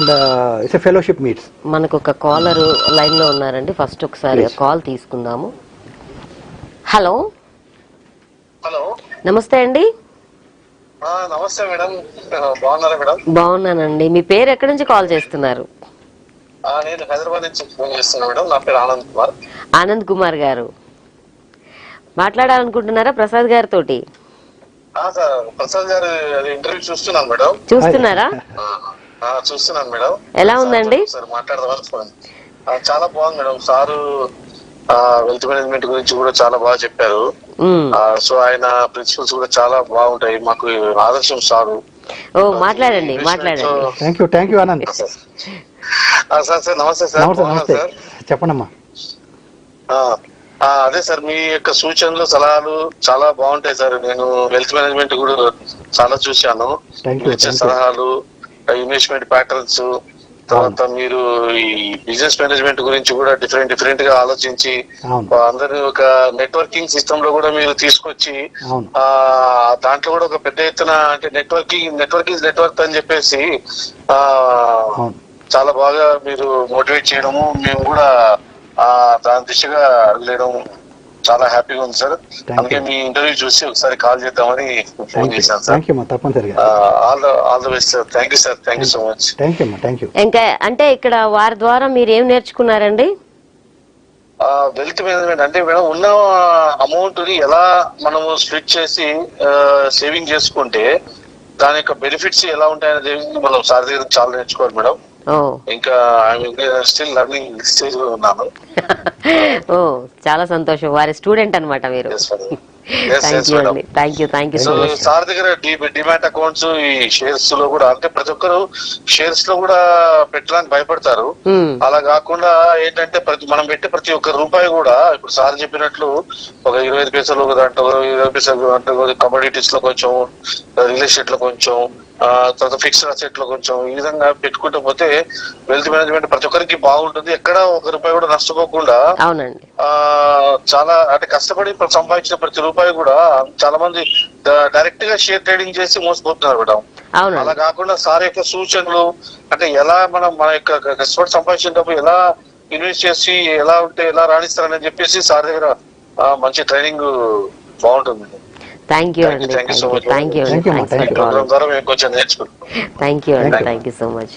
It's a fellowship meets. మనకు ఒక caller line లో ఉన్నారండి. ఫస్ట్ ఒకసారి కాల్ తీసుకుందాము. హలో హలో, నమస్తే అండి. నమస్తే మేడం, బాగున్నారా మేడం? బాగున్నానండి. మీ పేరు ఎక్కడి నుంచి కాల్ చేస్తున్నారు? నేను హైదరాబాద్ నుంచి ఫోన్ చేస్తున్నాను మేడం. నా పేరు ఆనంద్ కుమార్. ఆనంద్ కుమార్ గారు మాట్లాడాలనుకుంటున్నారా ప్రసాద్ గారితో? సార్, ప్రసాద్ గారు ఇంటర్వ్యూ చూస్తున్నాను మేడం. చూస్తున్నారా? చూస్తున్నాను మేడం. ఎలా ఉందండి? సార్ మాట్లాడదాం. చాలా బాగుంది మేడం. సారు వెల్త్ మేనేజ్మెంట్ గురించి కూడా చాలా బాగా చెప్పారు. సో ఆయన ప్రిన్సిపల్స్ కూడా చాలా బాగుంటాయి. మాకు ఆదర్శం సారు. మాట్లాడండి. Thank you Anand. సార్ నమస్తే సార్. నమస్తే, చెప్పండమ్మా. అదే సార్, మీ యొక్క సూచనలు సలహాలు చాలా బాగుంటాయి సార్. నేను వెల్త్ మేనేజ్మెంట్ కూడా చాలా చూశాను. ఇచ్చే సలహాలు, ఇన్వెస్ట్మెంట్ ప్యాటర్న్స్, తర్వాత మీరు ఈ బిజినెస్ మేనేజ్మెంట్ గురించి కూడా డిఫరెంట్ గా ఆలోచించి అందరినీ ఒక నెట్వర్కింగ్ సిస్టమ్ లో కూడా మీరు తీసుకొచ్చి దాంట్లో కూడా ఒక పెద్ద ఎత్తున అంటే నెట్వర్క్ అని చెప్పేసి చాలా బాగా మీరు మోటివేట్ చేయడము, మేము కూడా దాని దిశగా వెళ్ళడం చాలా హ్యాపీగా ఉంది సార్. అందుకే మీ ఇంటర్వ్యూ చూసి ఒకసారి కాల్ చేద్దామని ఫోన్ చేశాను sir. All the best sir. Thank you sir. Thank you so much. ఇంకా అంటే ఇక్కడ వారి ద్వారా మీరు ఏం నేర్చుకున్నారండి? వెల్త్ మేనేజ్మెంట్ అంటే మేడం, ఉన్న అమౌంట్ ని ఎలా మనము స్ప్లిట్ చేసి సేవింగ్ చేసుకుంటే దాని యొక్క బెనిఫిట్స్ ఎలా ఉంటాయనేది మనం సార్ దగ్గర చాలా నేర్చుకోవాలి మేడం. ఇంకా స్టిల్ లర్నింగ్ స్టేజ్ లో ఉన్నాను. చాలా సంతోషం. వారి స్టూడెంట్ అన్నమాట మీరు. సార్ దగ్గర డిమాట్ అకౌంట్స్, ఈ షేర్స్ లో కూడా అంటే ప్రతి ఒక్కరు షేర్స్ లో కూడా పెట్టడానికి భయపడతారు. అలా కాకుండా ఏంటంటే మనం పెట్టే ప్రతి ఒక్క రూపాయి కూడా ఇప్పుడు సార్ చెప్పినట్లు ఒక 25 పైసలు దాంట్లో 20 పైసలు అంటే కమోడిటీస్ లో కొంచెం, రియల్ ఎస్టేట్ లో కొంచెం, తర్వాత ఫిక్స్డ్ అసెట్ లో కొంచెం, ఈ విధంగా పెట్టుకుంటూ పోతే వెల్త్ మేనేజ్మెంట్ ప్రతి ఒక్కరికి బాగుంటుంది. ఎక్కడ ఒక రూపాయి కూడా నష్టపోకుండా చాలా అంటే కష్టపడి సంపాదించిన ప్రతి రూపాయి కూడా చాలా మంది డైరెక్ట్ గా షేర్ ట్రేడింగ్ చేసి మోసపోతున్నారు మేడం. అలా కాకుండా సార్ యొక్క సూచనలు అంటే ఎలా మన యొక్క కష్టపడి సంపాదించిన డబ్బు ఎలా ఇన్వెస్ట్ చేసి ఎలా ఉంటే ఎలా రాణిస్తారని చెప్పేసి సార్ దగ్గర మంచి ట్రైనింగ్ బాగుంటుంది. థ్యాంక్ యూ అండి. Thank you so much.